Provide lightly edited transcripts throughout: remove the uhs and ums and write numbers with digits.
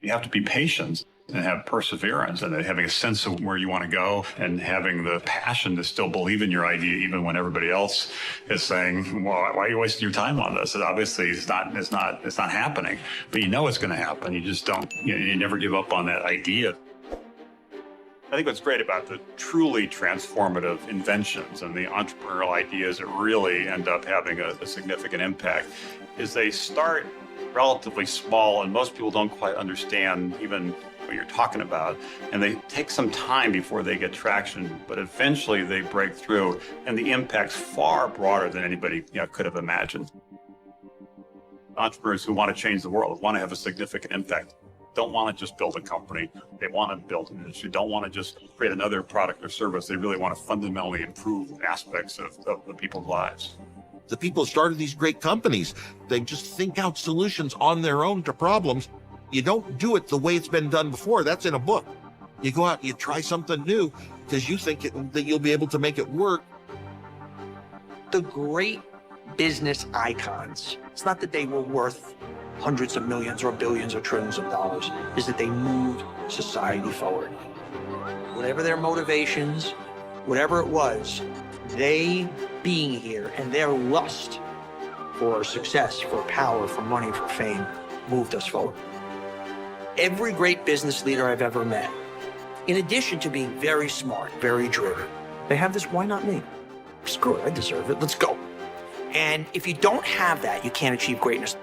You have to be patient and have perseverance and having a sense of where you want to go and having the passion to still believe in your idea even when everybody else is saying, well, why are you wasting your time on this? And obviously it's not happening, but you know it's going to happen. You just don't, you never give up on that idea. I think what's great about the truly transformative inventions and the entrepreneurial ideas that really end up having a significant impact is they start relatively small and most people don't quite understand even what you're talking about. And they take some time before they get traction, but eventually they break through and the impact's far broader than anybody could have imagined. Entrepreneurs who want to change the world, want to have a significant impact, don't want to just build a company. They want to build an industry, don't want to just create another product or service. They really want to fundamentally improve aspects of the people's lives. The people who started these great companies, they just think out solutions on their own to problems. You don't do it the way it's been done before. That's in a book. You go out and you try something new because you think that you'll be able to make it work. The great business icons, it's not that they were worth hundreds of millions or billions or trillions of dollars, is that they moved society forward. Whatever their motivations, whatever it was, they being here and their lust for success, for power, for money, for fame, moved us forward. Every great business leader I've ever met, in addition to being very smart, very driven, they have this, why not me? Screw it, I deserve it, let's go. And if you don't have that, you can't achieve greatness.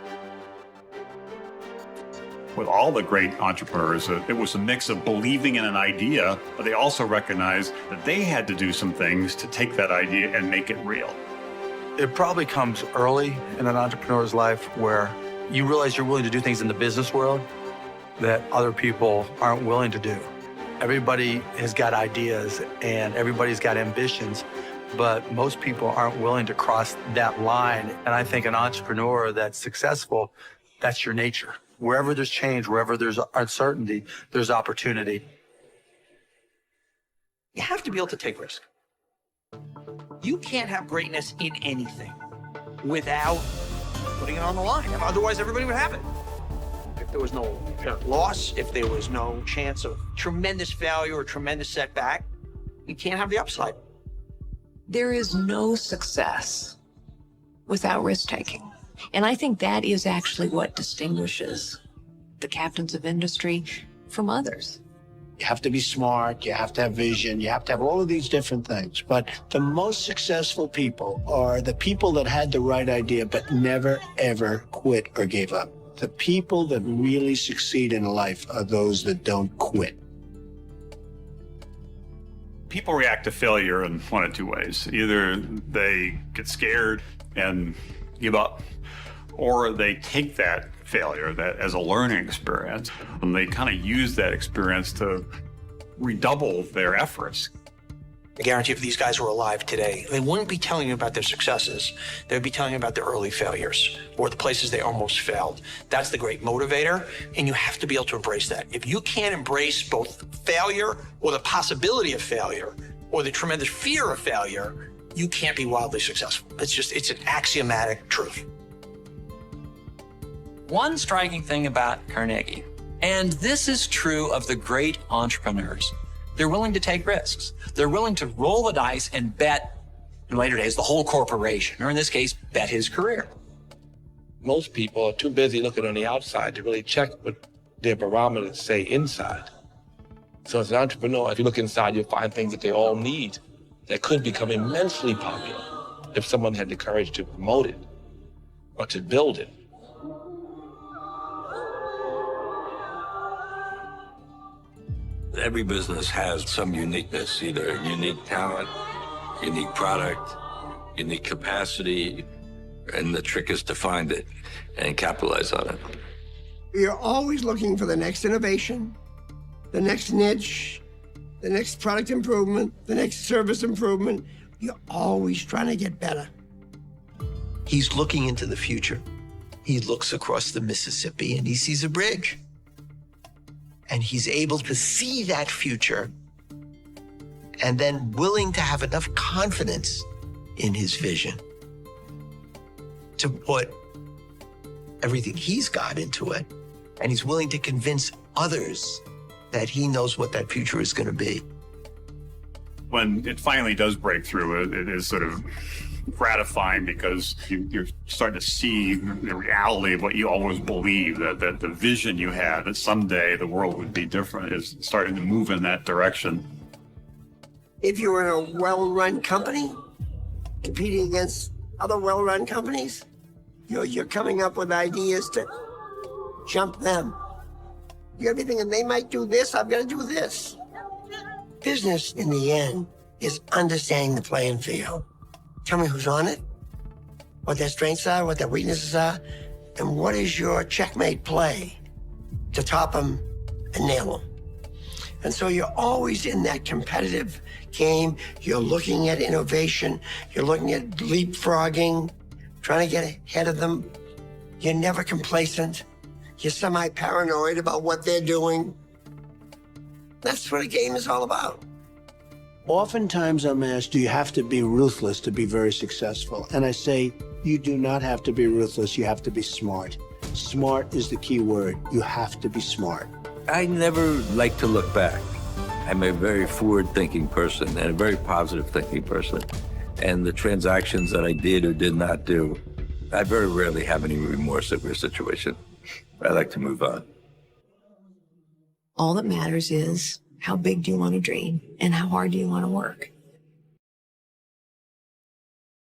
With all the great entrepreneurs, it was a mix of believing in an idea, but they also recognized that they had to do some things to take that idea and make it real. It probably comes early in an entrepreneur's life where you realize you're willing to do things in the business world that other people aren't willing to do. Everybody has got ideas and everybody's got ambitions, but most people aren't willing to cross that line. And I think an entrepreneur that's successful, that's your nature. Wherever there's change, wherever there's uncertainty, there's opportunity. You have to be able to take risk. You can't have greatness in anything without putting it on the line. Otherwise, everybody would have it. If there was no loss, if there was no chance of tremendous failure or tremendous setback, you can't have the upside. There is no success without risk-taking. And I think that is actually what distinguishes the captains of industry from others. You have to be smart, you have to have vision, you have to have all of these different things. But the most successful people are the people that had the right idea but never, ever quit or gave up. The people that really succeed in life are those that don't quit. People react to failure in one of two ways. Either they get scared and give up, or they take that failure that as a learning experience, and they kind of use that experience to redouble their efforts. I guarantee if these guys were alive today, they wouldn't be telling you about their successes. They would be telling you about their early failures or the places they almost failed. That's the great motivator, and you have to be able to embrace that. If you can't embrace both failure or the possibility of failure or the tremendous fear of failure, you can't be wildly successful. It's an axiomatic truth. One striking thing about Carnegie, and this is true of the great entrepreneurs, they're willing to take risks. They're willing to roll the dice and bet, in later days, the whole corporation, or in this case, bet his career. Most people are too busy looking on the outside to really check what their barometers say inside. So as an entrepreneur, if you look inside, you'll find things that they all need that could become immensely popular if someone had the courage to promote it or to build it. Every business has some uniqueness, either unique talent, unique product, unique capacity, and the trick is to find it and capitalize on it. You're always looking for the next innovation, the next niche, the next product improvement, the next service improvement. You're always trying to get better. He's looking into the future. He looks across the Mississippi and he sees a bridge. And he's able to see that future and then willing to have enough confidence in his vision to put everything he's got into it. And he's willing to convince others that he knows what that future is going to be. When it finally does break through, it is sort of gratifying because you're starting to see the reality of what you always believed, that the vision you had that someday the world would be different is starting to move in that direction. If you're in a well-run company, competing against other well-run companies, you're coming up with ideas to jump them. You gotta be thinking, they might do this, I've got to do this. Business, in the end, is understanding the playing field. Tell me who's on it, what their strengths are, what their weaknesses are, and what is your checkmate play to top them and nail them. And so you're always in that competitive game. You're looking at innovation. You're looking at leapfrogging, trying to get ahead of them. You're never complacent. You're semi-paranoid about what they're doing. That's what a game is all about. Oftentimes I'm asked, do you have to be ruthless to be very successful? And I say, you do not have to be ruthless, you have to be smart. Smart is the key word. You have to be smart. I never like to look back. I'm a very forward-thinking person and a very positive-thinking person. And the transactions that I did or did not do, I very rarely have any remorse over a situation. I like to move on. All that matters is how big do you want to dream and how hard do you want to work?